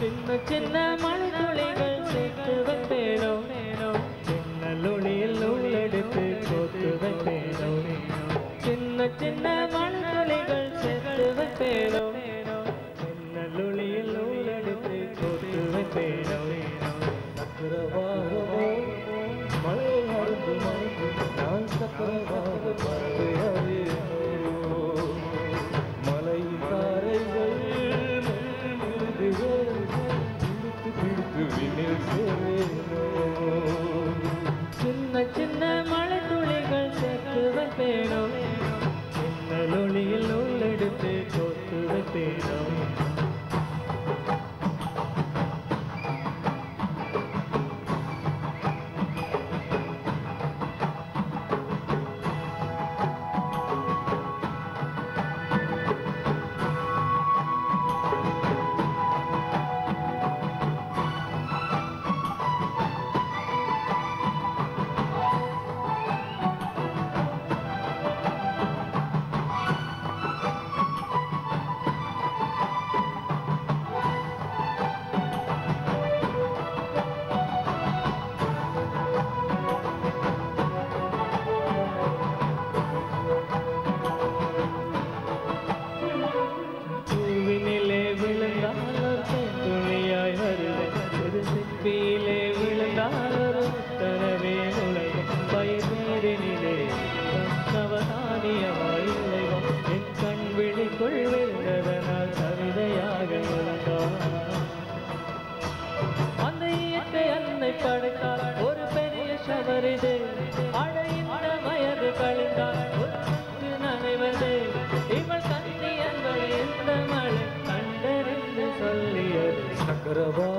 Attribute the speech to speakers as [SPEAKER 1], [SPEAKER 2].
[SPEAKER 1] சின்ன சின்ன மழை துளிகள் சேர்த்து வைப்பேனோ சின்னலொளியில் நூலெடுத்து கோத்து வைப்பேனோ சின்ன சின்ன மழை துளிகள் சேர்த்து வைப்பேனோ சின்னலொளியில் நூலெடுத்து கோத்து வைப்பேனோ
[SPEAKER 2] சக்கரவாகவோ மழை மறந்து நான் சக்கரவாக பறவையாவே மலை தாரைகள் பிடித்து விண்ணில் சேரேனோ
[SPEAKER 1] சின்ன சின்ன மழை துளிகள் சேர்த்து வைப்பேனோ சின்னலொளியில் நூலெடுத்து கோத்து வைப்பேனோ துளியாய் வருவது சிப்பியிலே விழுந்தால் தனவே நுழைவும் பயிர்நீரினிலே நவதானியமாய் நுழைவும் என் கண் விழிக்குள் விழுந்ததனால் கவிதையாக நுழைந்தார் அந்த இயற்கை அன்னை படைத்தால் ஒரு பெரிய சபரிது அடைந்த வயது கழிந்தால் ஒரு நனைவது இவள் கண்ணி என்பது இந்த மழை கண்டறிந்து சொல்லியது
[SPEAKER 2] சக்கரவா